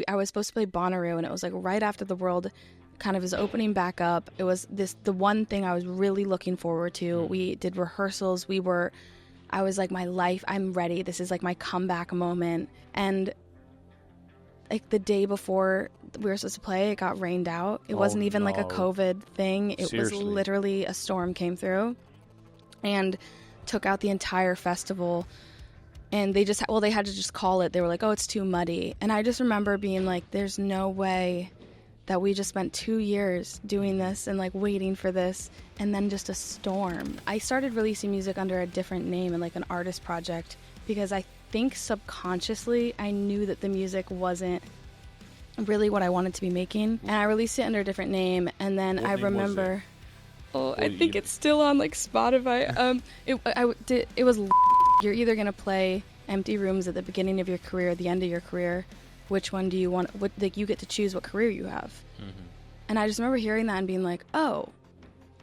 I was supposed to play Bonnaroo, and it was like right after the world kind of is opening back up. It was the one thing I was really looking forward to. We did rehearsals. I was like, my life, I'm ready. This is like my comeback moment. And like the day before we were supposed to play, it got rained out. It wasn't even like a COVID thing. It Seriously? was literally a storm came through and took out the entire festival. And they had to just call it. They were like, oh, it's too muddy. And I just remember being like, there's no way that we just spent 2 years doing this and like waiting for this, and then just a storm. I started releasing music under a different name and like an artist project because I think subconsciously I knew that the music wasn't really what I wanted to be making. And I released it under a different name, and then I remember... I think it's still on like Spotify. It was you're either going to play Empty Rooms at the beginning of your career or the end of your career. Which one do you want? Like you get to choose what career you have. Mm-hmm. And I just remember hearing that and being like, oh,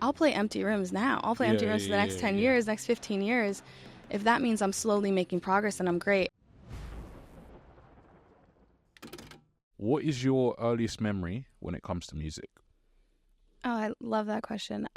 I'll play Empty Rooms now. I'll play Empty Rooms for the next 10 years, next 15 years. If that means I'm slowly making progress, then I'm great. What is your earliest memory when it comes to music? Oh, I love that question.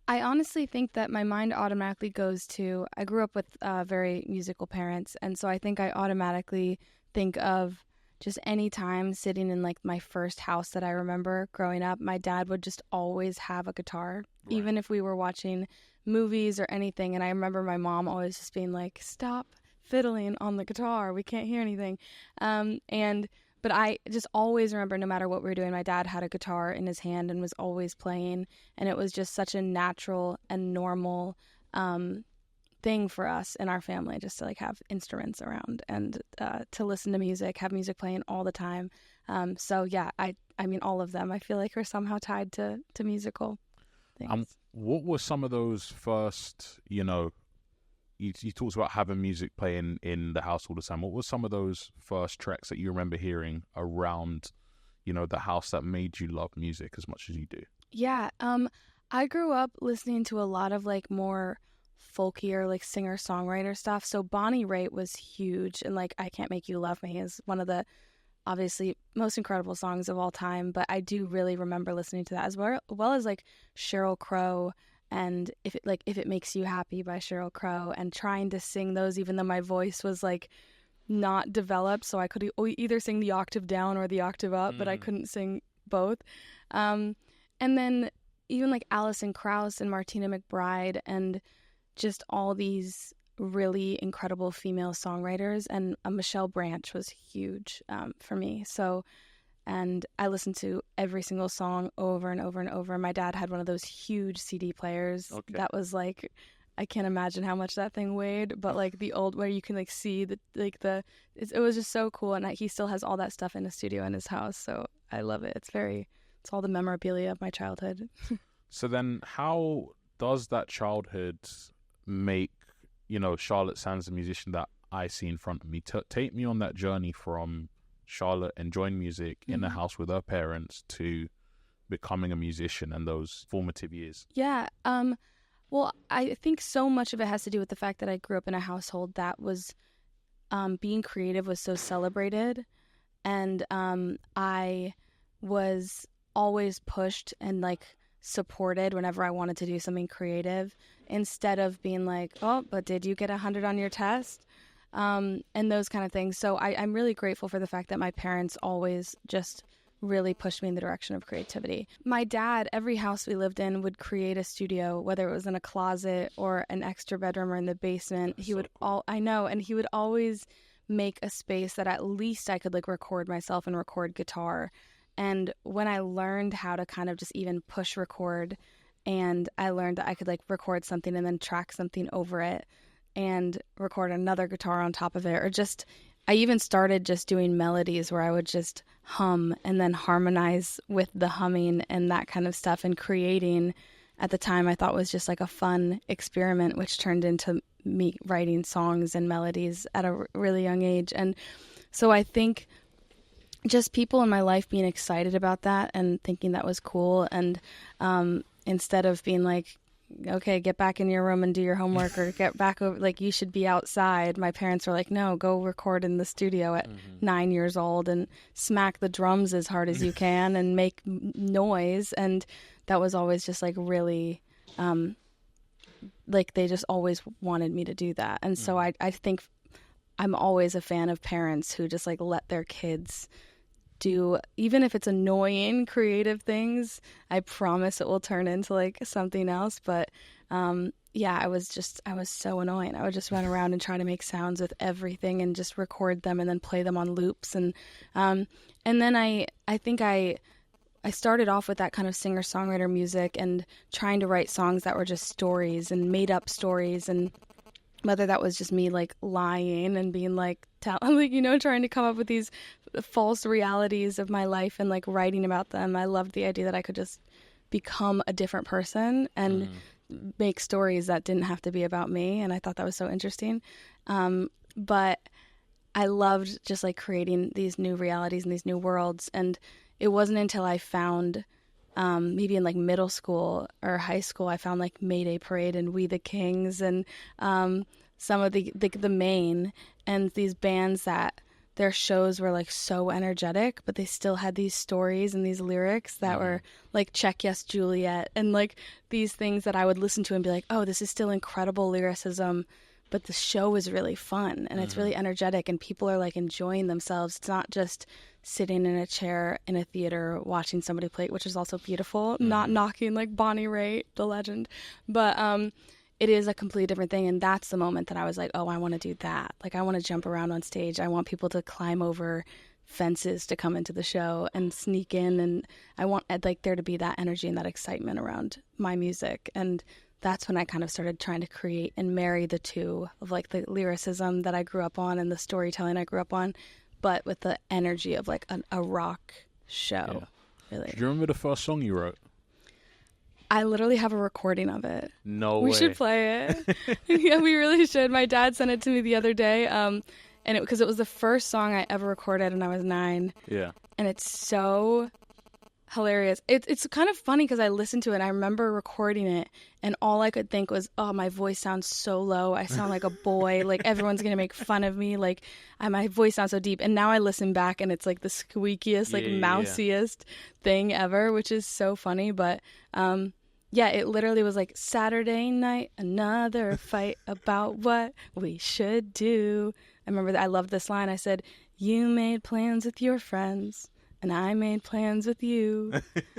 I honestly think that my mind automatically goes to, I grew up with very musical parents, and so I think I automatically think of just any time sitting in like my first house that I remember growing up. My dad would just always have a guitar, right, even if we were watching movies or anything. And I remember my mom always just being like, stop fiddling on the guitar, we can't hear anything. But I just always remember, no matter what we were doing, my dad had a guitar in his hand and was always playing. And it was just such a natural and normal thing for us in our family, just to like have instruments around and to listen to music, have music playing all the time. So yeah, I mean, all of them I feel like are somehow tied to musical things. What were some of those first, you talked about having music playing in the house all the time. What were some of those first tracks that you remember hearing around, the house that made you love music as much as you do? Yeah, I grew up listening to a lot of like more folkier, like singer-songwriter stuff. So Bonnie Raitt was huge, and like I Can't Make You Love Me is one of the obviously most incredible songs of all time. But I do really remember listening to that, as well as like Sheryl Crow and If It Makes You Happy by Sheryl Crow, and trying to sing those even though my voice was like not developed, so I could either sing the octave down or the octave up, but I couldn't sing both. And then even like Alison Krauss and Martina McBride and just all these really incredible female songwriters, and Michelle Branch was huge for me. So, and I listened to every single song over and over and over. My dad had one of those huge CD players that was like, I can't imagine how much that thing weighed, but like the old where you can like see it was just so cool. And he still has all that stuff in the studio in his house. So I love it. It's all the memorabilia of my childhood. So then how does that childhood make, Charlotte Sands the musician that I see in front of me? Take me on that journey from Charlotte enjoying music in the house with her parents to becoming a musician and those formative years. Yeah. Well, I think so much of it has to do with the fact that I grew up in a household that was being creative was so celebrated, and I was always pushed and like supported whenever I wanted to do something creative, instead of being like, oh, but did you get 100 on your test? And those kind of things. So I'm really grateful for the fact that my parents always just really pushed me in the direction of creativity. My dad, every house we lived in would create a studio, whether it was in a closet or an extra bedroom or in the basement. He would always make a space that at least I could like record myself and record guitar. And when I learned how to kind of just even push record, and I learned that I could like record something and then track something over it and record another guitar on top of it, or just, I even started just doing melodies where I would just hum and then harmonize with the humming and that kind of stuff, and creating at the time I thought was just like a fun experiment, which turned into me writing songs and melodies at a really young age. And so I think just people in my life being excited about that and thinking that was cool, and instead of being like, okay, get back in your room and do your homework, or get back over, like, you should be outside. My parents were like, no, go record in the studio at 9 years old and smack the drums as hard as you can and make noise. And that was always just like really, like, they just always wanted me to do that. And so I think I'm always a fan of parents who just like let their kids do, even if it's annoying creative things. I promise it will turn into like something else. But yeah, I was so annoying. I would just run around and try to make sounds with everything and just record them and then play them on loops. And then I think I started off with that kind of singer-songwriter music and trying to write songs that were just stories and made up stories, and whether that was just me like lying and being like, trying to come up with these false realities of my life and like writing about them. I loved the idea that I could just become a different person and make stories that didn't have to be about me. And I thought that was so interesting. But I loved just like creating these new realities and these new worlds. And it wasn't until I found, maybe in like middle school or high school, I found like Mayday Parade and We the Kings and some of the Maine, and these bands that their shows were like so energetic, but they still had these stories and these lyrics that were like Check Yes Juliet, and like these things that I would listen to and be like, oh, this is still incredible lyricism, but the show is really fun and it's really energetic and people are like enjoying themselves. It's not just sitting in a chair in a theater watching somebody play, which is also beautiful, not knocking like Bonnie Raitt, the legend, but it is a completely different thing. And that's the moment that I was like, oh, I want to do that. Like, I want to jump around on stage. I want people to climb over fences to come into the show and sneak in. And I want like there to be that energy and that excitement around my music. And that's when I kind of started trying to create and marry the two of like the lyricism that I grew up on and the storytelling I grew up on, but with the energy of like a rock show. Yeah. Really. Do you remember the first song you wrote? I literally have a recording of it. No way. We should play it. Yeah, we really should. My dad sent it to me the other day, and because it was the first song I ever recorded when I was 9. Yeah. And it's so hilarious. It's kind of funny because I listened to it and I remember recording it and all I could think was, oh, my voice sounds so low. I sound like a boy. Like, everyone's going to make fun of me. Like, my voice sounds so deep. And now I listen back and it's like the squeakiest, like mousiest thing ever, which is so funny. But yeah, it literally was like, Saturday night, another fight about what we should do. I remember that I loved this line. I said, you made plans with your friends and I made plans with you.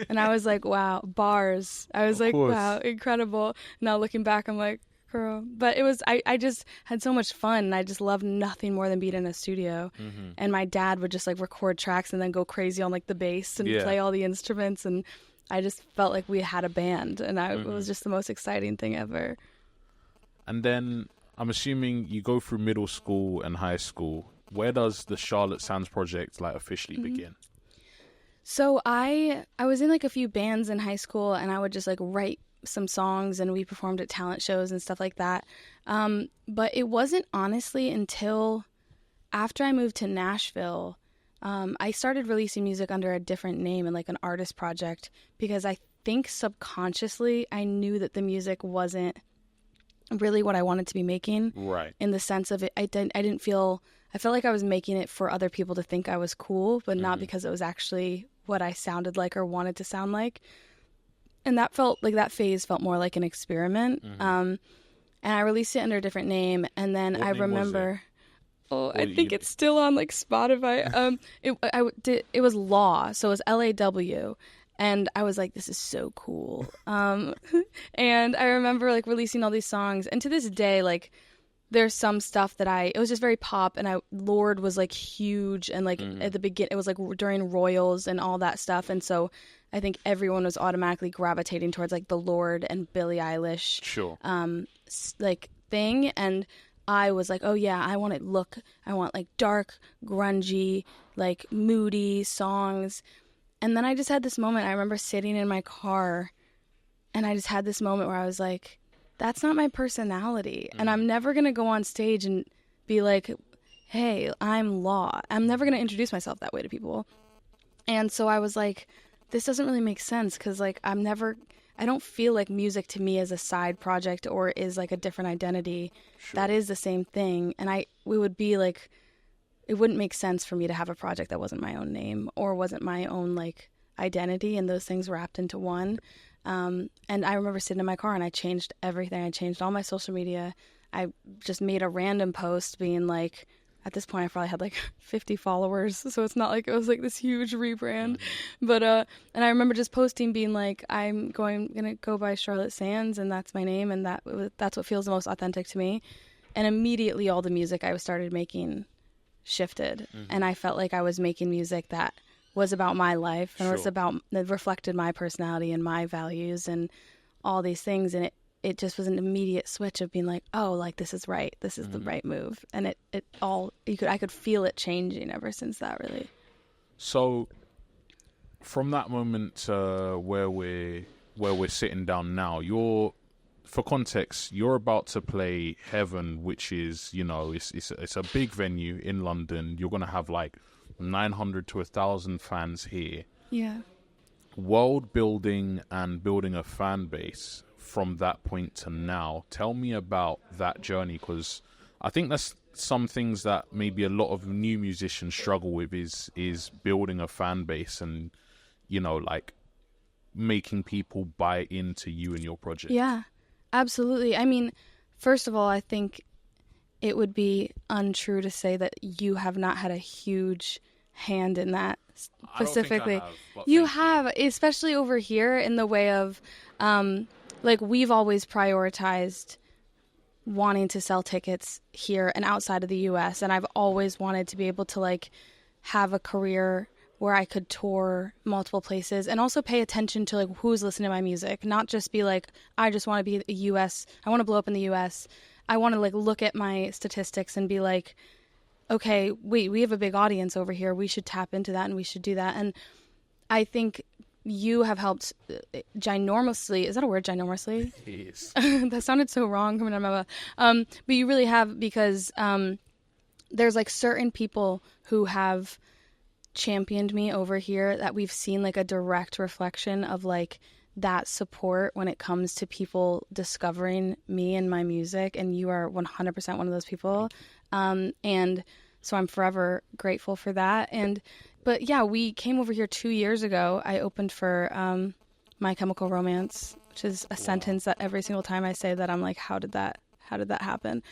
And I was like, wow, bars. I was like, wow, incredible. Now looking back, I'm like, girl. But it was, I just had so much fun. And I just loved nothing more than being in a studio. And my dad would just like record tracks and then go crazy on like the bass and play all the instruments. And I just felt like we had a band, and it was just the most exciting thing ever. And then I'm assuming you go through middle school and high school. Where does the Charlotte Sounds project like officially begin? So I was in like a few bands in high school, and I would just like write some songs, and we performed at talent shows and stuff like that. But it wasn't honestly until after I moved to Nashville. I started releasing music under a different name and like an artist project, because I think subconsciously I knew that the music wasn't really what I wanted to be making. Right. In the sense of it, I felt like I was making it for other people to think I was cool, but not because it was actually what I sounded like or wanted to sound like. And that phase felt more like an experiment. And I released it under a different name. And then I remember... Oh, I think it's still on like Spotify. It was Law, so it was LAW, and I was like, this is so cool. And I remember like releasing all these songs, and to this day, like there's some stuff that it was just very pop, and Lorde was like huge, and like at the beginning, it was like during Royals and all that stuff, and so I think everyone was automatically gravitating towards like the Lorde and Billie Eilish, like thing, and I was like, oh yeah, I want like dark, grungy, like moody songs. And then I just had this moment. I remember sitting in my car and I just had this moment where I was like, that's not my personality. And I'm never going to go on stage and be like, hey, I'm Law. I'm never going to introduce myself that way to people. And so I was like, this doesn't really make sense, because like I'm never I don't feel like music to me is a side project or is like a different identity. Sure. That is the same thing. And we would be like, it wouldn't make sense for me to have a project that wasn't my own name or wasn't my own like identity, and those things wrapped into one. And I remember sitting in my car and I changed everything. I changed all my social media. I just made a random post being like, at this point I probably had like 50 followers, so it's not like it was like this huge rebrand. But and I remember just posting being like, I'm gonna go by Charlotte Sands, and that's my name, and that's what feels the most authentic to me. And immediately all the music I started making shifted, and I felt like I was making music that was about my life and was about, that reflected my personality and my values and all these things. And it just was an immediate switch of being like, oh, like this is right. This is the right move. And I could feel it changing ever since that, really. So from that moment where we're sitting down now, for context, you're about to play Heaven, which is, it's a big venue in London. You're going to have like 900 to 1,000 fans here. Yeah. World building and building a fan base from that point to now. Tell me about that journey, because I think that's some things that maybe a lot of new musicians struggle with is building a fan base and, like making people buy into you and your project. Yeah, absolutely. I mean, first of all, I think it would be untrue to say that you have not had a huge hand in that specifically. You have, especially over here, in the way of, like, we've always prioritized wanting to sell tickets here and outside of the U.S. And I've always wanted to be able to, like, have a career where I could tour multiple places and also pay attention to, like, who's listening to my music. Not just be like, I just want to be a U.S. I want to blow up in the U.S. I want to, like, look at my statistics and be like, okay, wait, we have a big audience over here. We should tap into that and we should do that. And I think you have helped ginormously. Is that a word, ginormously? Yes. That sounded so wrong coming out of my mouth. But you really have, because there's like certain people who have championed me over here that we've seen like a direct reflection of like that support when it comes to people discovering me and my music. And you are 100% one of those people. And so I'm forever grateful for that. But yeah, we came over here 2 years ago. I opened for My Chemical Romance, which is a sentence that every single time I say that, I'm like, how did that happen?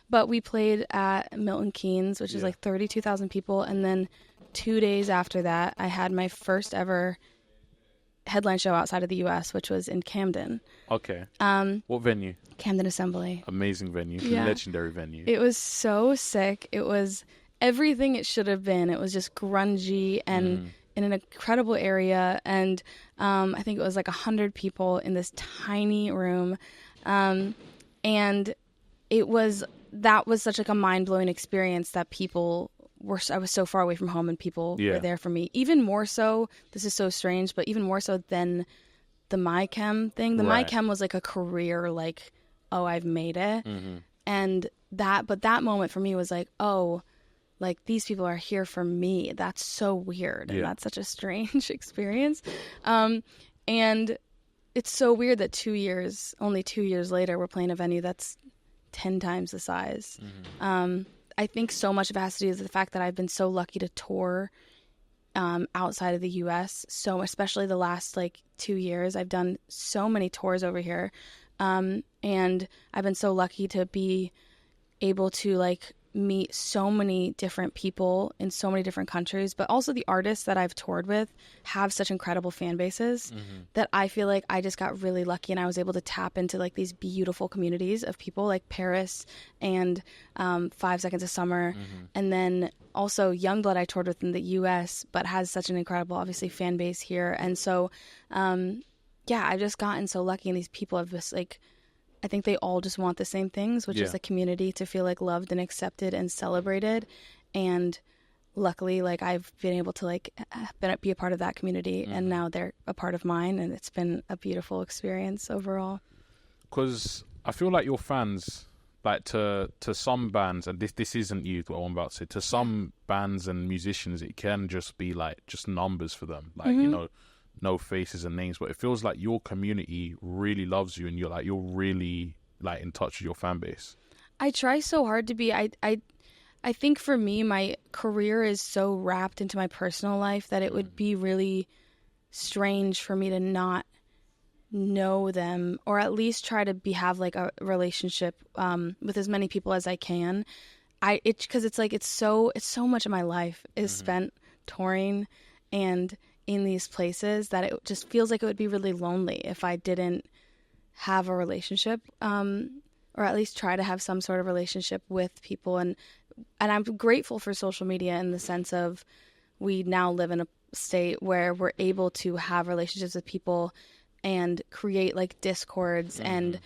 But we played at Milton Keynes, which is like 32,000 people. And then 2 days after that, I had my first ever headline show outside of the U.S., which was in Camden. Okay. What venue? Camden Assembly. Amazing venue. Yeah. Legendary venue. It was so sick. It was everything it should have been. It was just grungy and in an incredible area. And I think it was like 100 people in this tiny room. And that was such like a mind-blowing experience that I was so far away from home and people were there for me. Even more so, this is so strange, but even more so than the My Chem thing. The My Chem was like a career, like, oh, I've made it. And that moment for me was like, oh, like these people are here for me. That's so weird. And that's such a strange experience. And it's so weird that only 2 years later, we're playing a venue that's 10 times the size. I think so much of it has to do with the fact that I've been so lucky to tour outside of the U.S. So especially the last like 2 years, I've done so many tours over here. And I've been so lucky to be able to like meet so many different people in so many different countries, but also the artists that I've toured with have such incredible fan bases that I feel like I just got really lucky and I was able to tap into like these beautiful communities of people like Paris and 5 Seconds of Summer. And then also Youngblood I toured with in the US, but has such an incredible, obviously, fan base here. And so, I've just gotten so lucky, and these people have just like, I think they all just want the same things, which is a community to feel like loved and accepted and celebrated. And luckily, like I've been able to like be a part of that community, and now they're a part of mine, and it's been a beautiful experience overall. Because I feel like your fans, like to some bands, and this isn't you, what I'm about to say, to some bands and musicians, it can just be like just numbers for them. Like, no faces and names, but it feels like your community really loves you, and you're really like in touch with your fan base. I try so hard to be. I think for me, my career is so wrapped into my personal life that it would be really strange for me to not know them, or at least try to have like a relationship with as many people as I can. Because it's so much of my life is spent touring and in these places that it just feels like it would be really lonely if I didn't have a relationship, or at least try to have some sort of relationship with people. And I'm grateful for social media in the sense of we now live in a state where we're able to have relationships with people and create like discords and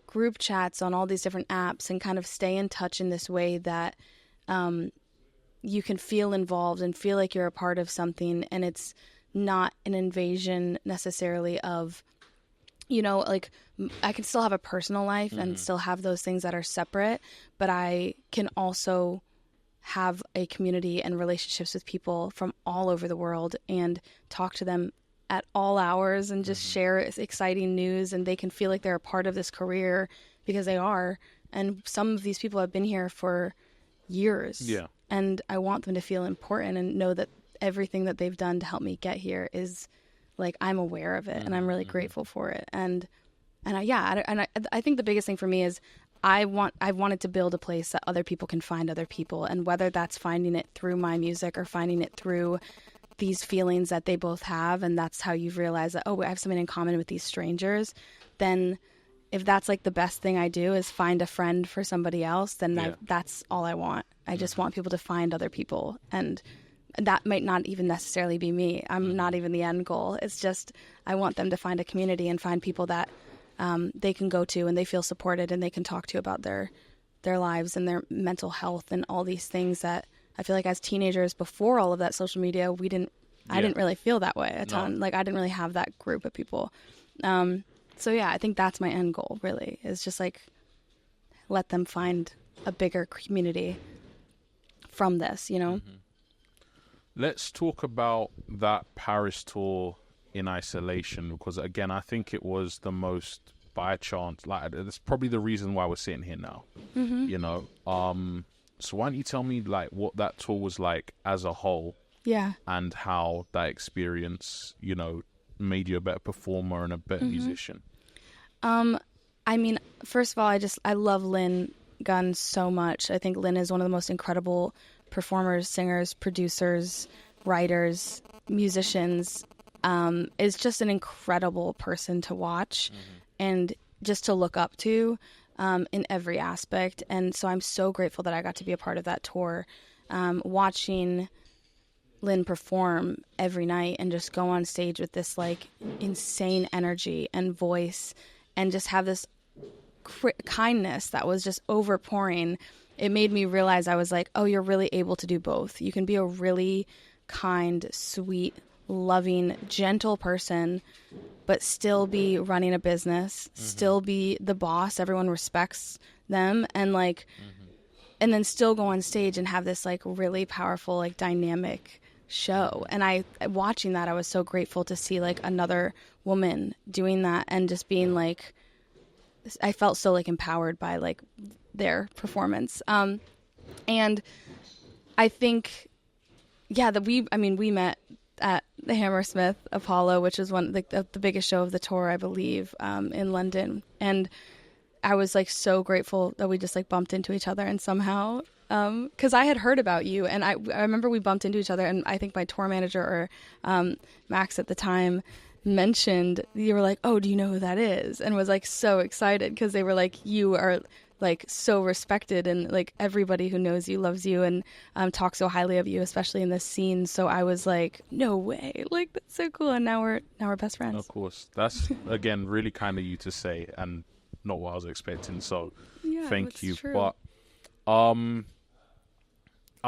group chats on all these different apps and kind of stay in touch in this way that you can feel involved and feel like you're a part of something, and it's not an invasion necessarily of, like I can still have a personal life and still have those things that are separate, but I can also have a community and relationships with people from all over the world and talk to them at all hours and just share exciting news, and they can feel like they're a part of this career because they are. And some of these people have been here for years. Yeah. And I want them to feel important and know that everything that they've done to help me get here is like, I'm aware of it and I'm really grateful for it. And I think the biggest thing for me is I've wanted to build a place that other people can find other people, and whether that's finding it through my music or finding it through these feelings that they both have, and that's how you've realized that, oh, I have something in common with these strangers, then if that's like the best thing I do is find a friend for somebody else, then that's all I want. I just want people to find other people, and that might not even necessarily be me. I'm not even the end goal. It's just I want them to find a community and find people that they can go to and they feel supported and they can talk to about their lives and their mental health and all these things that I feel like as teenagers, before all of that social media, I didn't really feel that way a ton. Like I didn't really have that group of people. So yeah, I think that's my end goal really, is just like let them find a bigger community from this, Let's talk about that Paris tour in isolation, because again, I think it was the most by chance. Like, that's probably the reason why we're sitting here now. So why don't you tell me like what that tour was like as a whole? Yeah. And how that experience, made you a better performer and a better musician. I mean, first of all, I love Lynn Gunn so much. I think Lynn is one of the most incredible performers, singers, producers, writers, musicians. Is just an incredible person to watch and just to look up to in every aspect. And so I'm so grateful that I got to be a part of that tour, watching Lynn perform every night and just go on stage with this like insane energy and voice and just have this kindness that was just overpouring. It made me realize I was like, oh, you're really able to do both. You can be a really kind, sweet, loving, gentle person, but still be running a business, still be the boss. Everyone respects them, and like, and then still go on stage and have this like really powerful, like dynamic show. And watching that, I was so grateful to see like another woman doing that and just being like, I felt so like empowered by like their performance. And I think, we met at the Hammersmith Apollo, which is one like the biggest show of the tour, I believe, in London. And I was like so grateful that we just like bumped into each other, and somehow, because I had heard about you, and I remember we bumped into each other, and I think my tour manager or Max at the time mentioned, you were like, oh, do you know who that is? And was like so excited because they were like, you are like so respected, and like everybody who knows you loves you and talks so highly of you, especially in this scene. So I was like, no way, like that's so cool. And now we're best friends. Of course, that's again really kind of you to say, and not what I was expecting. So thank you. True. But I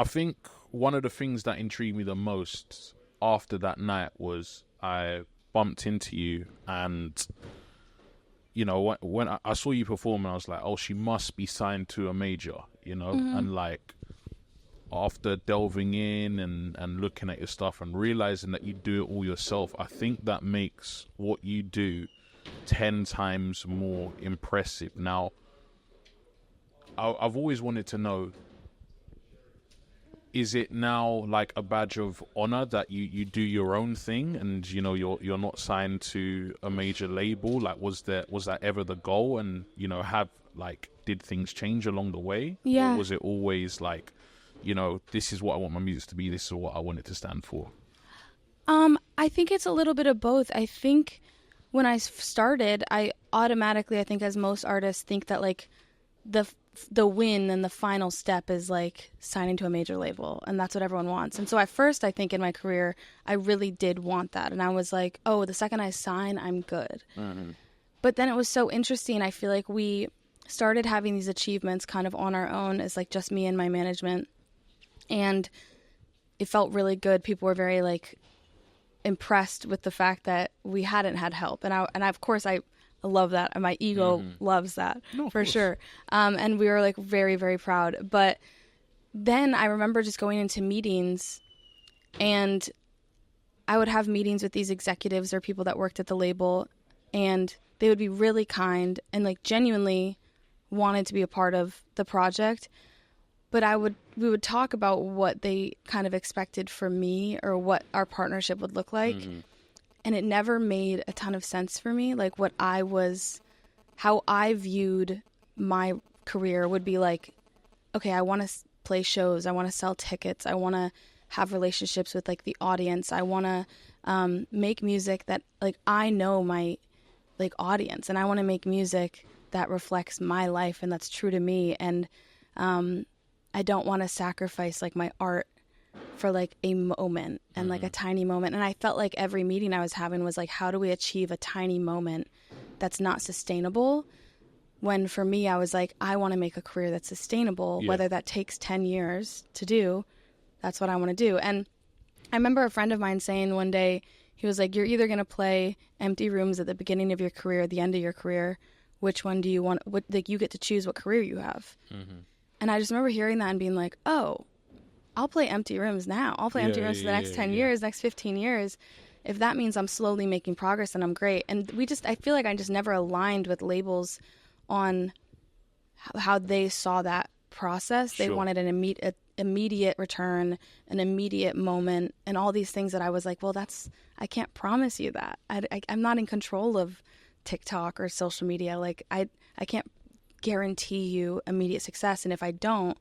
think one of the things that intrigued me the most after that night was I bumped into you, and when I saw you perform, and I was like, oh, she must be signed to a major, and like after delving in and looking at your stuff and realizing that you do it all yourself, I think that makes what you do 10 times more impressive. Now, I've always wanted to know, is it now like a badge of honor that you do your own thing and, you know, you're not signed to a major label? Like, was that ever the goal? And, you know, did things change along the way? Yeah. Or was it always like, you know, this is what I want my music to be, this is what I want it to stand for? I think it's a little bit of both. I think when I started, I think as most artists think that like the win and the final step is like signing to a major label, and that's what everyone wants. And so at first, I think in my career, I really did want that, and I was like, oh, the second I sign, I'm good. Mm-hmm. But then it was so interesting. I feel like we started having these achievements kind of on our own as like just me and my management, and it felt really good. People were very like impressed with the fact that we hadn't had help, and I of course I love that, and my ego loves that for sure. And we were like very, very proud. But then I remember just going into meetings, and I would have meetings with these executives or people that worked at the label, and they would be really kind and like genuinely wanted to be a part of the project. But we would talk about what they kind of expected from me or what our partnership would look like. Mm-hmm. And it never made a ton of sense for me. Like how I viewed my career would be like, okay, I want to play shows. I want to sell tickets. I want to have relationships with like the audience. I want to make music that like I know my like audience, and I want to make music that reflects my life and that's true to me. And I don't want to sacrifice like my art for like a moment and like a tiny moment. And I felt like every meeting I was having was like, how do we achieve a tiny moment that's not sustainable? When for me, I was like, I want to make a career that's sustainable, whether that takes 10 years to do, that's what I want to do. And I remember a friend of mine saying one day, he was like, you're either going to play empty rooms at the beginning of your career, at the end of your career. Which one do you want? Like, you get to choose what career you have. Mm-hmm. And I just remember hearing that and being like, oh, I'll play empty rooms now. I'll play empty rooms for the next 10 years, next 15 years. If that means I'm slowly making progress, then I'm great. And I feel like I just never aligned with labels on how they saw that process. They wanted an immediate return, an immediate moment, and all these things that I was like, well, I can't promise you that. I'm not in control of TikTok or social media. Like I can't guarantee you immediate success. And if I don't,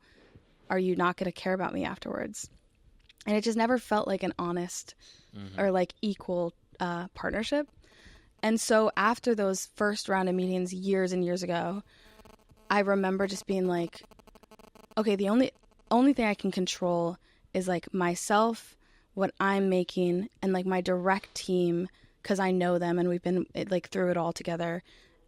are you not going to care about me afterwards? And it just never felt like an honest or like equal partnership. And so after those first round of meetings years and years ago, I remember just being like, okay, the only thing I can control is like myself, what I'm making, and like my direct team, because I know them and we've been like through it all together.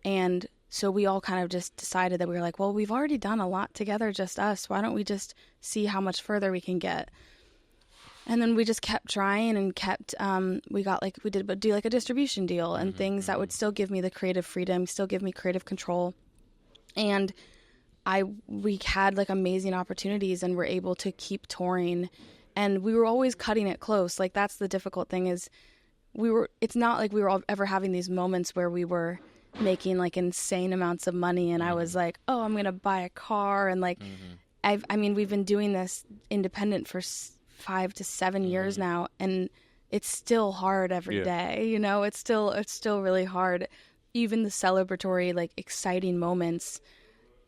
And so we all kind of just decided that we were like, well, we've already done a lot together, just us. Why don't we just see how much further we can get? And then we just kept trying and kept, we did do like a distribution deal and things that would still give me the creative freedom, still give me creative control. And we had like amazing opportunities and were able to keep touring, and we were always cutting it close. Like that's the difficult thing is it's not like we were ever having these moments where we were making like insane amounts of money and I was like, oh, I'm gonna buy a car, and like I mean we've been doing this independent for 5 to 7 years now, and it's still hard every day, you know. It's still really hard. Even the celebratory like exciting moments,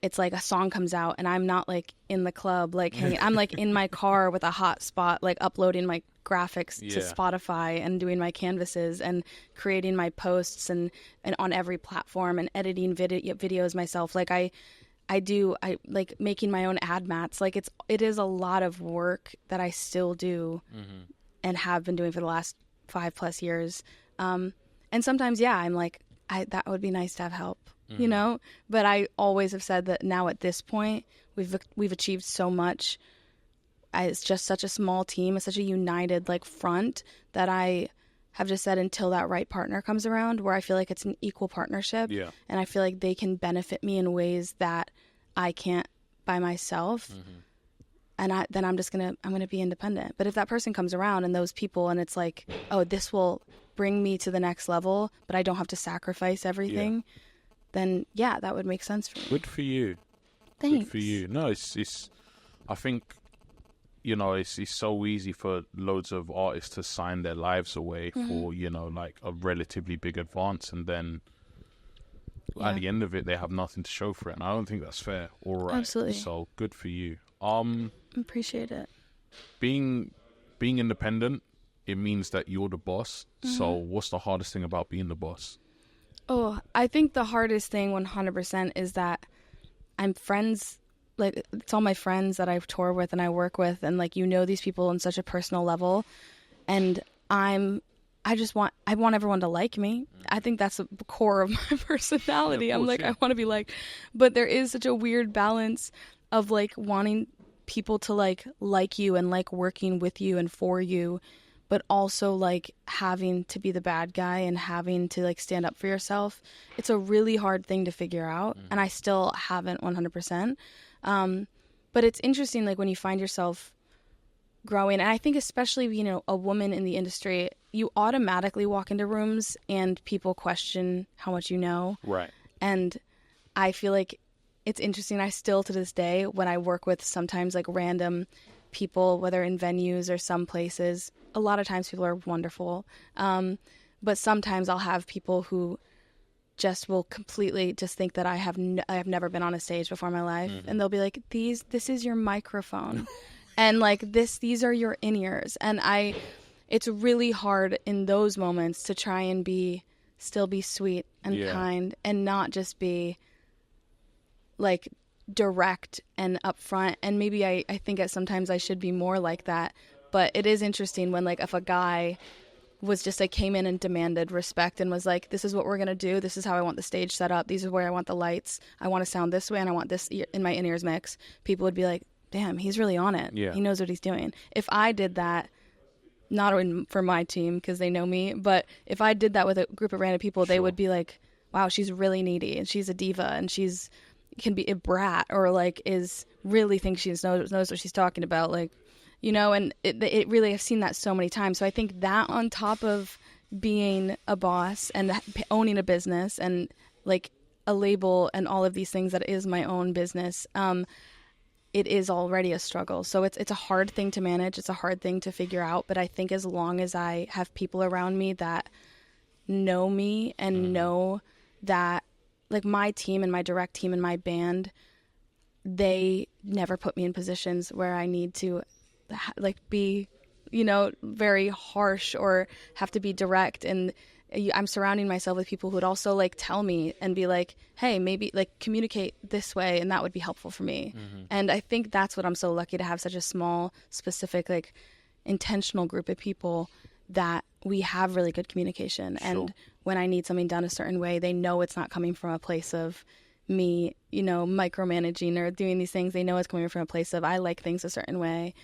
it's like a song comes out and I'm not like in the club like hanging. I'm like in my car with a hotspot like uploading my graphics to Spotify and doing my canvases and creating my posts and on every platform and editing videos myself. Like I like making my own ad mats. Like it is a lot of work that I still do and have been doing for the last 5+ years. And sometimes, I'm like, that would be nice to have help, you know? But I always have said that now at this point, we've achieved so much. It's just such a small team. It's such a united like front that I have just said until that right partner comes around where I feel like it's an equal partnership. Yeah. And I feel like they can benefit me in ways that I can't by myself. and then I'm gonna be independent. But if that person comes around and those people, and it's like, oh, this will bring me to the next level, but I don't have to sacrifice everything, then yeah, that would make sense for me. Good for you. Thanks. Good for you. No, it's I think, you know, it's so easy for loads of artists to sign their lives away for, you know, like a relatively big advance, and then at the end of it they have nothing to show for it, and I don't think that's fair. All right. Absolutely. So good for you. Appreciate it. Being independent, it means that you're the boss. So what's the hardest thing about being the boss? Oh, I think the hardest thing 100% is that I'm friends, like it's all my friends that I tour with and I work with, and like, you know, these people on such a personal level, and I want everyone to like me. I think that's the core of my personality. Yeah, of course, I want to be like, but there is such a weird balance of like wanting people to like you and like working with you and for you, but also like having to be the bad guy and having to like stand up for yourself. It's a really hard thing to figure out, and I still haven't 100%. But it's interesting, like when you find yourself growing, and I think especially, you know, a woman in the industry, you automatically walk into rooms and people question how much you know. Right. And I feel like it's interesting. I still, to this day, when I work with sometimes like random people, whether in venues or some places, a lot of times people are wonderful. But sometimes I'll have people who just will completely just think that I have never been on a stage before in my life. And they'll be like, this is your microphone. And like these are your in-ears. And it's really hard in those moments to try and still be sweet and kind, and not just be like direct and upfront. And maybe I think sometimes I should be more like that. But it is interesting when like if a guy was just like came in and demanded respect and was like, this is what we're going to do. This is how I want the stage set up. These are where I want the lights. I want to sound this way and I want this in my in-ears mix. People would be like, damn, he's really on it. Yeah. He knows what he's doing. If I did that, not for my team because they know me, but if I did that with a group of random people, they would be like, wow, she's really needy and she's a diva and can be a brat, or like really thinks she knows what she's talking about. Like, you know, and it really, I've seen that so many times. So I think that on top of being a boss and owning a business and like a label and all of these things that is my own business, it is already a struggle. So it's a hard thing to manage. It's a hard thing to figure out. But I think as long as I have people around me that know me and know that, like my team and my direct team and my band, they never put me in positions where I need to like be, you know, very harsh or have to be direct. And I'm surrounding myself with people who would also like tell me and be like, hey, maybe like communicate this way and that would be helpful for me. And I think that's what I'm so lucky to have, such a small, specific, like intentional group of people that we have really good communication. Sure. And when I need something done a certain way, they know it's not coming from a place of me, you know, micromanaging or doing these things. They know it's coming from a place of I like things a certain way.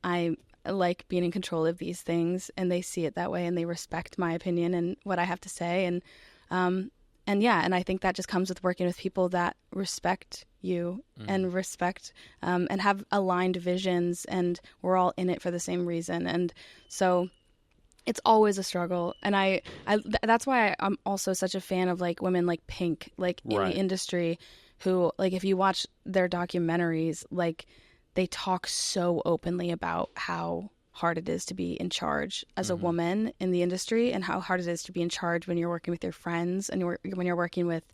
I like being in control of these things, and they see it that way and they respect my opinion and what I have to say. And I think that just comes with working with people that respect you and respect and have aligned visions, and we're all in it for the same reason. And so it's always a struggle. And I that's why I'm also such a fan of like women like Pink, like in the industry, who like if you watch their documentaries, like they talk so openly about how hard it is to be in charge as a woman in the industry, and how hard it is to be in charge when you're working with your friends and when you're working with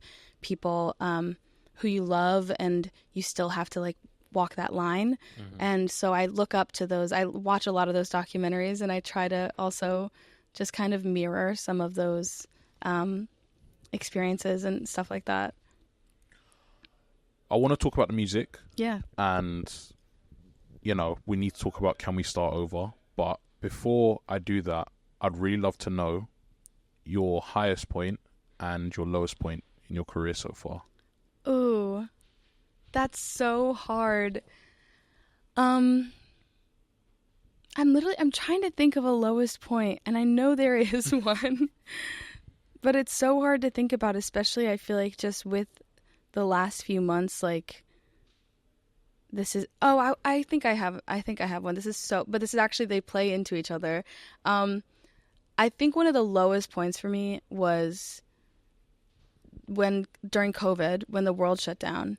people who you love, and you still have to like walk that line. And so I look up to those. I watch a lot of those documentaries, and I try to also just kind of mirror some of those experiences and stuff like that. I want to talk about the music. Yeah. And you know, we need to talk about Can We Start Over? But before I do that, I'd really love to know your highest point and your lowest point in your career so far. Ooh, that's so hard. I'm trying to think of a lowest point, and I know there is one, but it's so hard to think about, especially I feel like just with the last few months, like this is I think I have one. This is actually, they play into each other. I think one of the lowest points for me was during COVID, when the world shut down.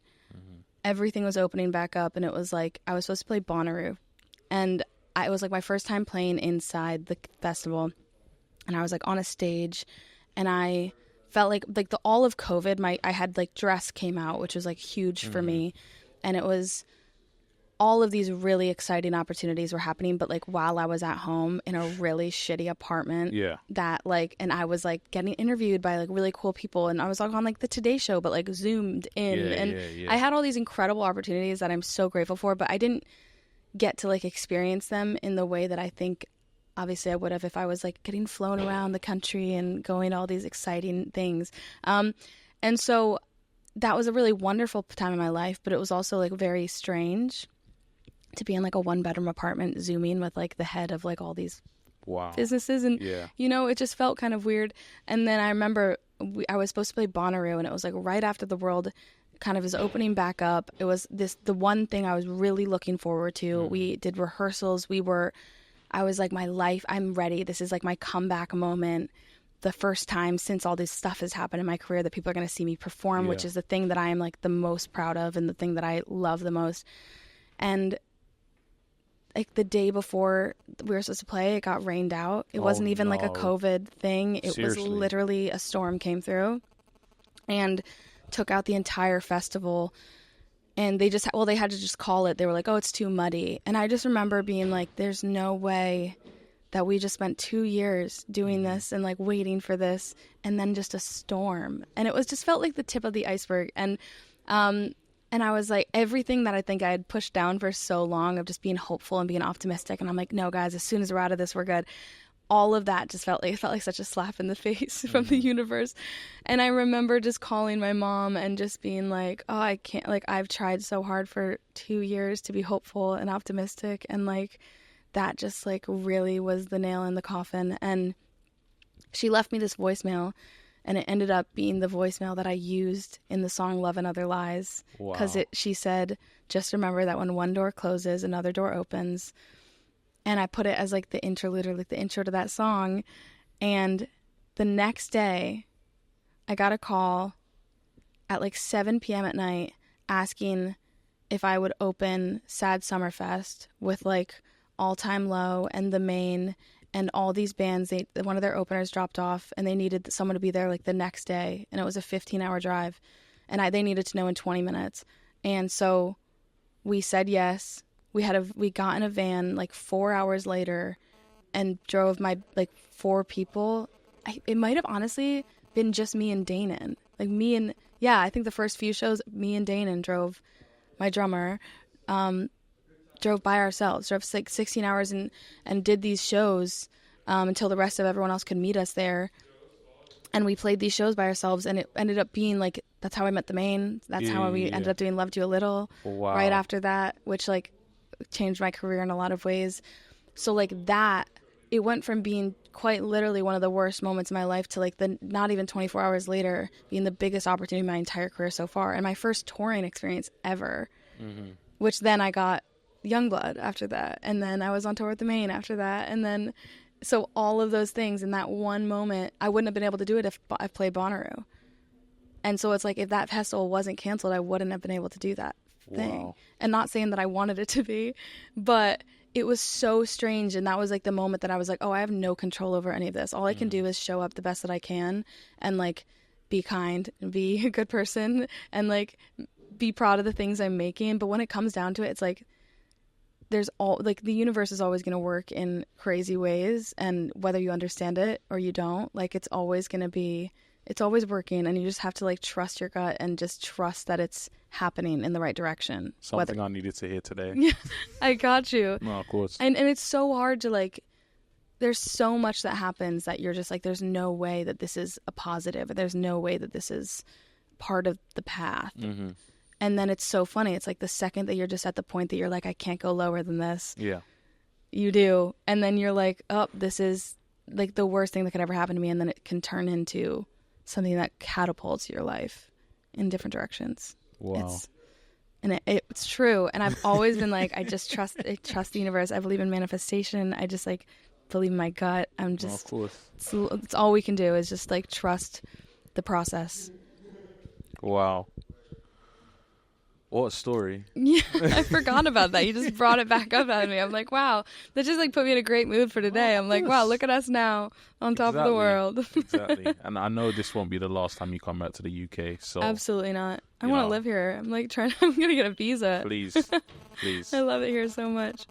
Everything was opening back up, and it was like I was supposed to play Bonnaroo, and it was like my first time playing inside the festival, and I was like on a stage, and I felt like all of COVID, I had like Dress came out, which was like huge for me, and it was all of these really exciting opportunities were happening, but like while I was at home in a really shitty apartment, that like, and I was like getting interviewed by like really cool people, and I was like on like the Today Show, but like zoomed in, I had all these incredible opportunities that I'm so grateful for, but I didn't get to like experience them in the way that I think obviously I would have if I was like getting flown around the country and going to all these exciting things. And so that was a really wonderful time in my life, but it was also like very strange to be in like a 1-bedroom apartment zooming with like the head of like all these businesses, and you know, it just felt kind of weird. And then I remember I was supposed to play Bonnaroo, and it was like right after the world kind of is opening back up. It was the one thing I was really looking forward to. We did rehearsals. I was like, my life, I'm ready. This is like my comeback moment. The first time since all this stuff has happened in my career that people are going to see me perform, which is the thing that I am like the most proud of and the thing that I love the most. And like the day before we were supposed to play, it got rained out. It wasn't even like a COVID thing. It was literally a storm came through and took out the entire festival. And they had to just call it. They were like, oh, it's too muddy. And I just remember being like, there's no way that we just spent 2 years doing this and like waiting for this, and then just a storm. And it was just felt like the tip of the iceberg. And I was like, everything that I think I had pushed down for so long of just being hopeful and being optimistic. And I'm like, no, guys, as soon as we're out of this, we're good. All of that just felt like such a slap in the face from the universe. And I remember just calling my mom and just being like, oh, I can't, like, I've tried so hard for 2 years to be hopeful and optimistic. And like, that just like really was the nail in the coffin. And she left me this voicemail, and it ended up being the voicemail that I used in the song Love and Other Lies. Because she said, just remember that when one door closes, another door opens. And I put it as like the interlude, or like the intro to that song. And the next day, I got a call at like 7 p.m. at night asking if I would open Sad Summerfest with like All Time Low and The Main and all these bands. One of their openers dropped off, and they needed someone to be there like the next day. And it was a 15-hour drive, and they needed to know in 20 minutes. And so we said yes. We got in a van like 4 hours later and drove my like 4 people. It might have honestly been just me and Danon. Like me and, I think the first few shows, me and Danon drove, my drummer, drove by ourselves, drove like 16 hours and did these shows until the rest of everyone else could meet us there. And we played these shows by ourselves, and it ended up being like, that's how I met The Main. That's how we ended up doing Loved You a Little right after that, which like changed my career in a lot of ways. So like that, it went from being quite literally one of the worst moments in my life to like the not even 24 hours later being the biggest opportunity in my entire career so far, and my first touring experience ever. Which then I got Youngblood after that, and then I was on tour with The Main after that, and then so all of those things in that one moment, I wouldn't have been able to do it if I played Bonnaroo. And so it's like, if that festival wasn't canceled, I wouldn't have been able to do that thing. And not saying that I wanted it to be, but it was so strange. And that was like the moment that I was like, oh, I have no control over any of this. All I can do is show up the best that I can and like be kind and be a good person and like be proud of the things I'm making. But when it comes down to it, it's like, there's all like the universe is always going to work in crazy ways, and whether you understand it or you don't, like it's always working, and you just have to like trust your gut and just trust that it's happening in the right direction. Something I needed to hear today. Yeah, I got you. No, of course. And it's so hard to like, there's so much that happens that you're just like, there's no way that this is a positive, or there's no way that this is part of the path. And then it's so funny. It's like the second that you're just at the point that you're like, I can't go lower than this. Yeah. You do. And then you're like, oh, this is like the worst thing that could ever happen to me. And then it can turn into something that catapults your life in different directions. Wow. And it's true. And I've always been like, I trust the universe. I believe in manifestation. I just like believe in my gut. I'm just, of course. it's all we can do is just like trust the process. Wow. What a story. Yeah, I forgot about that. You just brought it back up at me. I'm like, wow, that just like put me in a great mood for today. I'm like, wow, look at us now on top of the world. Exactly. And I know this won't be the last time you come back to the UK. So absolutely not. I want to live here. I'm like I'm going to get a visa. Please. I love it here so much.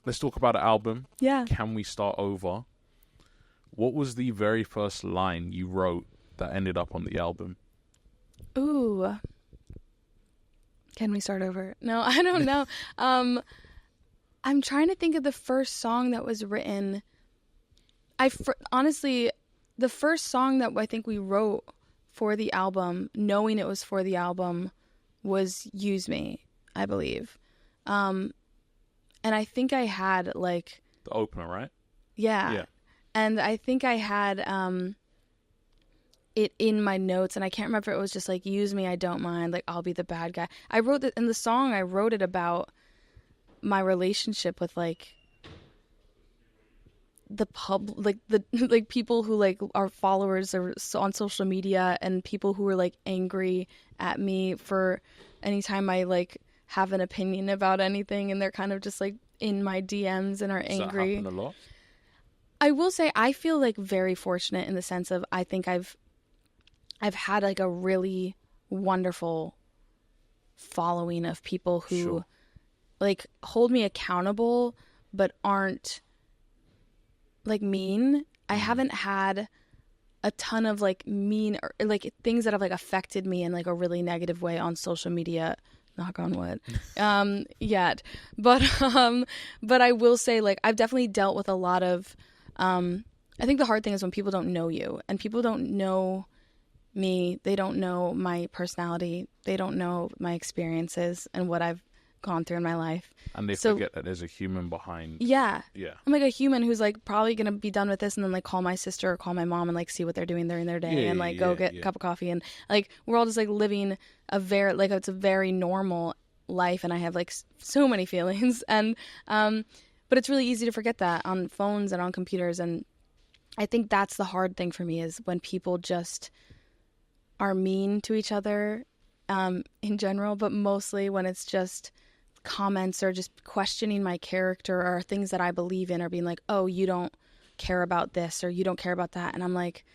Let's talk about the album. Yeah. Can We Start Over? What was the very first line you wrote that ended up on the album? Ooh. Can we start over? No, I don't know. I'm trying to think of the first song that was written. Honestly, the first song that I think we wrote for the album, knowing it was for the album, was Use Me, I believe. And I think I had like... The opener, right? Yeah. And I think I had... it in my notes, and I can't remember if it was just like use me, I don't mind, like I'll be the bad guy. I wrote it in the song. I wrote it about my relationship with like the like the like people who like are followers or on social media, and people who are like angry at me for anytime I like have an opinion about anything, and they're kind of just like in my DMs and are angry. Does that happen a lot? I will say I feel like very fortunate in the sense of I think I've had like a really wonderful following of people who like hold me accountable but aren't like mean. I haven't had a ton of like mean or like things that have like affected me in like a really negative way on social media, knock on wood, yet. But I will say like I've definitely dealt with a lot of I think the hard thing is when people don't know you and people don't know me, they don't know my personality, they don't know my experiences and what I've gone through in my life, and they forget that there's a human behind. Yeah I'm like a human who's like probably gonna be done with this and then like call my sister or call my mom and like see what they're doing during their day and like go get a cup of coffee, and like we're all just like living a very like it's a very normal life, and I have like so many feelings, and but it's really easy to forget that on phones and on computers, and I think that's the hard thing for me is when people just are mean to each other in general, but mostly when it's just comments or just questioning my character or things that I believe in, or being like, oh, you don't care about this or you don't care about that. And I'm like,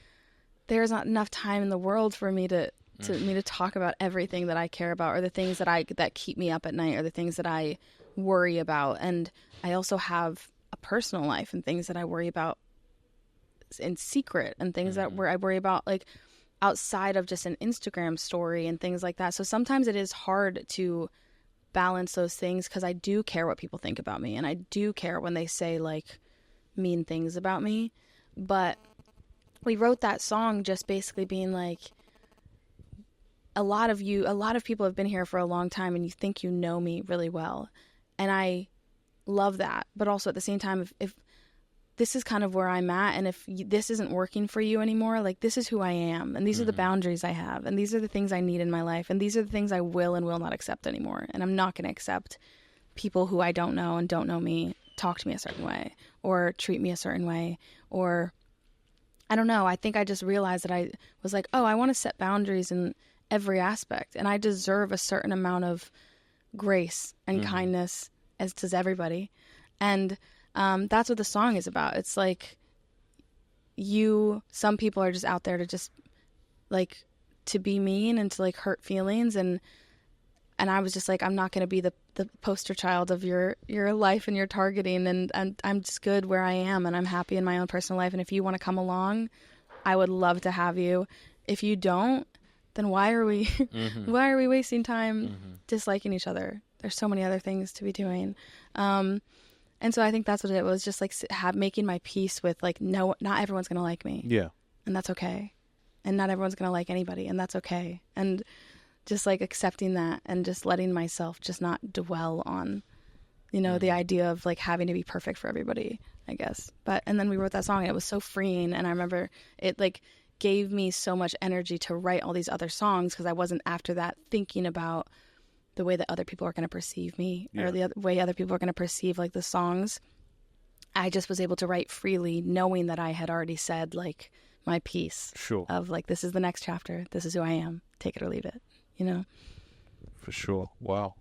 there's not enough time in the world for me to talk about everything that I care about, or the things that keep me up at night, or the things that I worry about. And I also have a personal life and things that I worry about in secret, and things that I worry about like outside of just an Instagram story and things like that. So sometimes it is hard to balance those things because I do care what people think about me, and I do care when they say like mean things about me. But we wrote that song just basically being like, a lot of people have been here for a long time and you think you know me really well. And I love that. But also at the same time, if this is kind of where I'm at, and if this isn't working for you anymore, like this is who I am, and these are the boundaries I have, and these are the things I need in my life, and these are the things I will and will not accept anymore. And I'm not going to accept people who I don't know and don't know me talk to me a certain way or treat me a certain way, or I don't know. I think I just realized that I was like, oh, I want to set boundaries in every aspect, and I deserve a certain amount of grace and kindness, as does everybody. And that's what the song is about. It's like some people are just out there to just like to be mean and to like hurt feelings, and I was just like, I'm not going to be the poster child of your life and your targeting, and I'm just good where I am, and I'm happy in my own personal life, and if you want to come along, I would love to have you. If you don't, then why are we wasting time disliking each other? There's so many other things to be doing. And so I think that's what it was, just like making my peace with like, no, not everyone's going to like me. Yeah. And that's okay. And not everyone's going to like anybody, and that's okay. And just like accepting that, and just letting myself just not dwell on, the idea of like having to be perfect for everybody, I guess. And then we wrote that song, and it was so freeing. And I remember it like gave me so much energy to write all these other songs, because I wasn't after that thinking about the way that other people are going to perceive me Yeah. or the way other people are going to perceive like the songs. I just was able to write freely, knowing that I had already said like my piece Sure. of like, this is the next chapter. This is who I am. Take it or leave it, you know? For sure. Wow.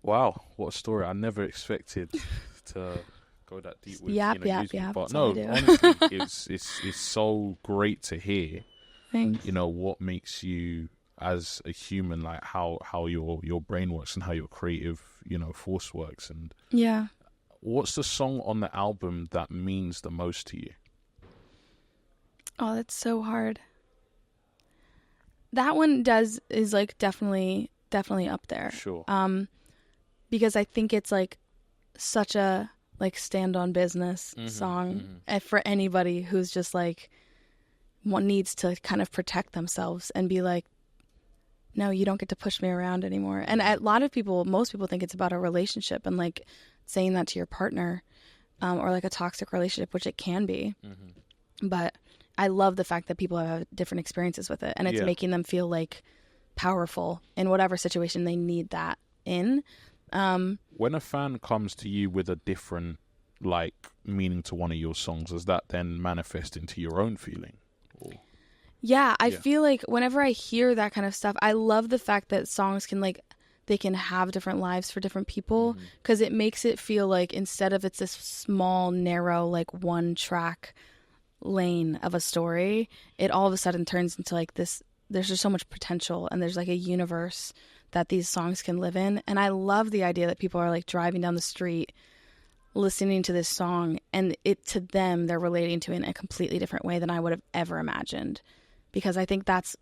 Wow. What a story. I never expected to go that deep with Yap, music. yap. But That's all no, I do. honestly, it's so great to hear, Thanks. you know, what makes you as a human, like how your brain works and how your creative, you know, force works. And Yeah. what's the song on the album that means the most to you? Oh, that's so hard. That one is like definitely up there. Sure. Because I think it's like such a like stand on business song for anybody who's just like one needs to kind of protect themselves and be like, no, you don't get to push me around anymore. And most people think it's about a relationship and like saying that to your partner, or like a toxic relationship, which it can be. But I love the fact that people have different experiences with it, and it's making them feel like powerful in whatever situation they need that in. When a fan comes to you with a different like meaning to one of your songs, does that then manifest into your own feeling? Or... Yeah, I feel like whenever I hear that kind of stuff, I love the fact that songs can like, they can have different lives for different people, because it makes it feel like instead of it's this small, narrow, like one track lane of a story, it all of a sudden turns into like this, there's just so much potential and there's like a universe that these songs can live in. And I love the idea that people are like driving down the street listening to this song, and it to them, they're relating to it in a completely different way than I would have ever imagined. Because I think that's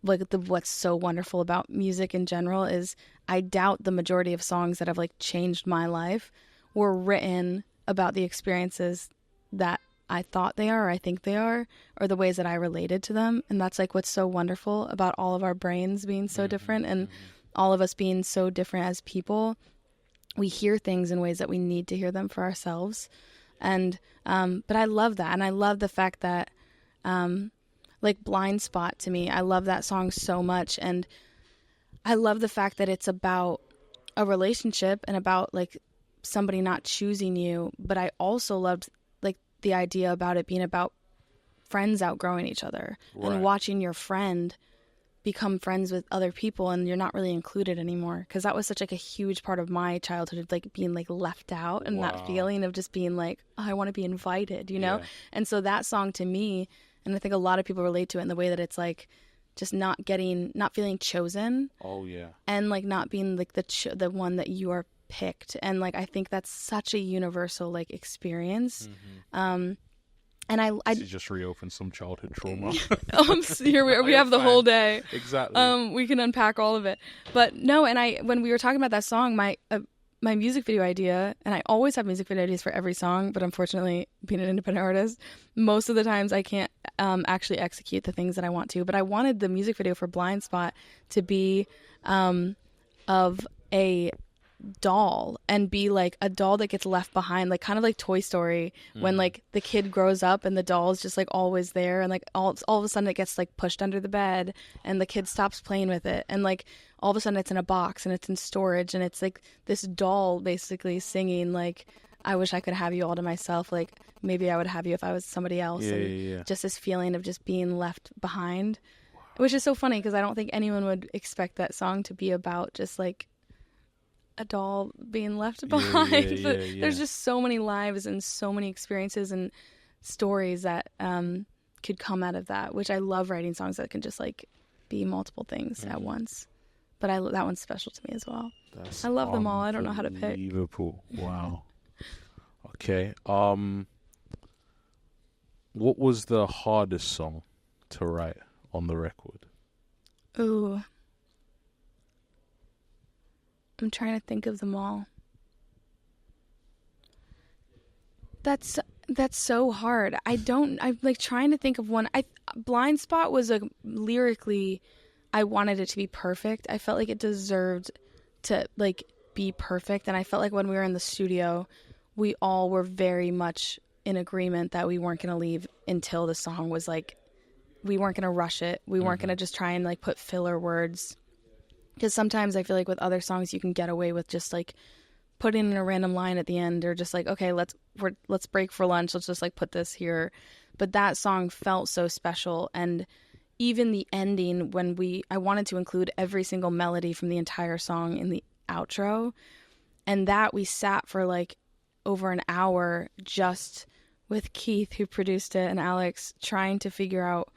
like what's so wonderful about music in general is I doubt the majority of songs that have like changed my life were written about the experiences that I thought they are, or I think they are, or the ways that I related to them. And that's like what's so wonderful about all of our brains being so different and all of us being so different as people. We hear things in ways that we need to hear them for ourselves. And but I love that. And I love the fact that like Blind Spot, to me, I love that song so much. And I love the fact that it's about a relationship and about like somebody not choosing you. But I also loved like the idea about it being about friends outgrowing each other and watching your friend become friends with other people and you're not really included anymore. Because that was such like a huge part of my childhood, of like being like left out and that feeling of just being like, oh, I want to be invited, you know? And so that song to me, and I think a lot of people relate to it in the way that it's like just not feeling chosen. Oh yeah. And like not being like the one that you are picked. And like I think that's such a universal like experience. And I just reopened some childhood trauma. Here we have the whole day. Exactly. We can unpack all of it. But no, and when we were talking about that song, my music video idea, and I always have music video ideas for every song, but unfortunately, being an independent artist, most of the times I can't actually execute the things that I want to. But I wanted the music video for Blind Spot to be of a doll and be like a doll that gets left behind, like kind of like Toy Story when like the kid grows up and the doll is just like always there, and like all of a sudden it gets like pushed under the bed and the kid stops playing with it, and like all of a sudden it's in a box and it's in storage, and it's like this doll basically singing like, I wish I could have you all to myself, like maybe I would have you if I was somebody else. Just this feeling of just being left behind, which is so funny because I don't think anyone would expect that song to be about just like a doll being left behind. But there's just so many lives and so many experiences and stories that could come out of that, which I love writing songs that can just like be multiple things at once. But that one's special to me as well. I love them all. I don't know how to pick. Liverpool. Wow. Okay. What was the hardest song to write on the record? Ooh. I'm trying to think of them all. That's so hard. I'm like trying to think of one. Blind Spot was lyrically, I wanted it to be perfect. I felt like it deserved to like be perfect, and I felt like when we were in the studio, we all were very much in agreement that we weren't going to leave until the song was like, we weren't going to rush it. We weren't going to just try and like put filler words Because sometimes I feel like with other songs you can get away with just like putting in a random line at the end, or just like, okay, let's break for lunch, let's just like put this here. But that song felt so special, and even the ending, when I wanted to include every single melody from the entire song in the outro, and that we sat for like over an hour just with Keith, who produced it, and Alex, trying to figure out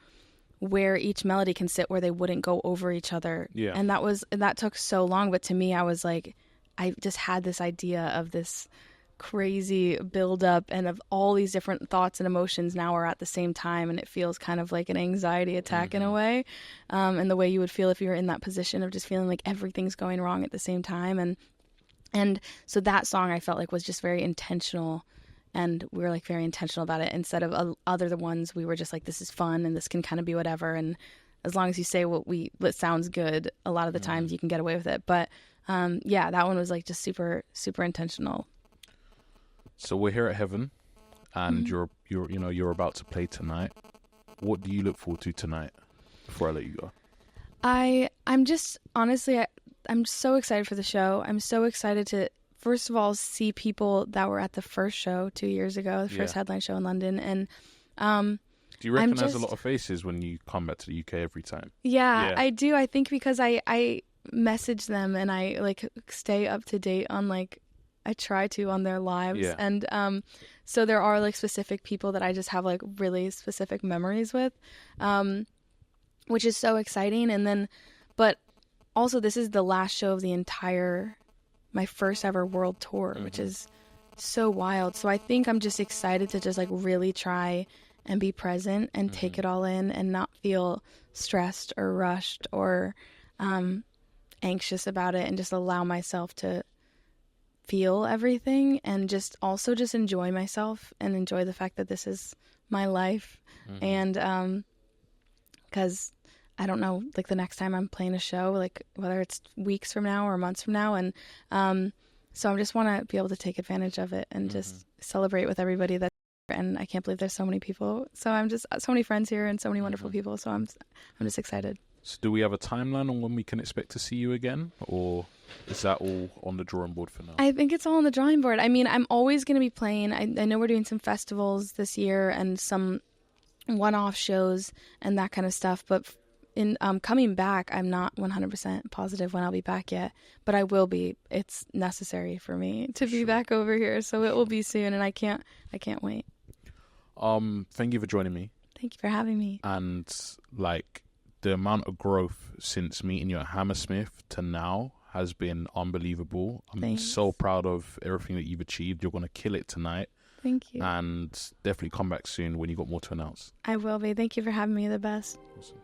where each melody can sit where they wouldn't go over each other. Yeah. And that took so long, but to me I was like, I just had this idea of this crazy build up, and of all these different thoughts and emotions now are at the same time, and it feels kind of like an anxiety attack in a way, and the way you would feel if you were in that position of just feeling like everything's going wrong at the same time. And so that song I felt like was just very intentional, and we were like very intentional about it, instead of other ones we were just like, this is fun and this can kind of be whatever, and as long as you say what sounds good, a lot of the times you can get away with it. But yeah, that one was like just super, super intentional. So we're here at Heaven, and you're about to play tonight. What do you look forward to tonight? Before I let you go, I'm just honestly, I'm so excited for the show. I'm so excited to, first of all, see people that were at the first show 2 years ago, the first headline show in London, and do you recognize a lot of faces when you come back to the UK every time? Yeah, I do. I think because I message them, and I like stay up to date on, like, I try to, on their lives. Yeah. And so there are like specific people that I just have like really specific memories with, which is so exciting. And then, but also this is the last show of my first ever world tour, which is so wild. So I think I'm just excited to just like really try and be present and take it all in, and not feel stressed or rushed or anxious about it, and just allow myself to feel everything, and just also just enjoy myself and enjoy the fact that this is my life. And because I don't know, like, the next time I'm playing a show, like whether it's weeks from now or months from now, and so I just want to be able to take advantage of it and just celebrate with everybody that's here. And I can't believe there's so many people, so I'm just so many friends here and so many wonderful people, so I'm just excited. So do we have a timeline on when we can expect to see you again, or is that all on the drawing board for now? I think it's all on the drawing board. I mean, I'm always going to be playing. I know we're doing some festivals this year and some one-off shows and that kind of stuff. But in coming back, I'm not 100% positive when I'll be back yet. But I will be. It's necessary for me to be back over here, so it will be soon, and I can't wait. Thank you for joining me. Thank you for having me. And like, the amount of growth since meeting you at Hammersmith to now has been unbelievable. I'm so proud of everything that you've achieved. You're going to kill it tonight. Thank you. And definitely come back soon when you got more to announce. I will be. Thank you for having me. You're the best. Awesome.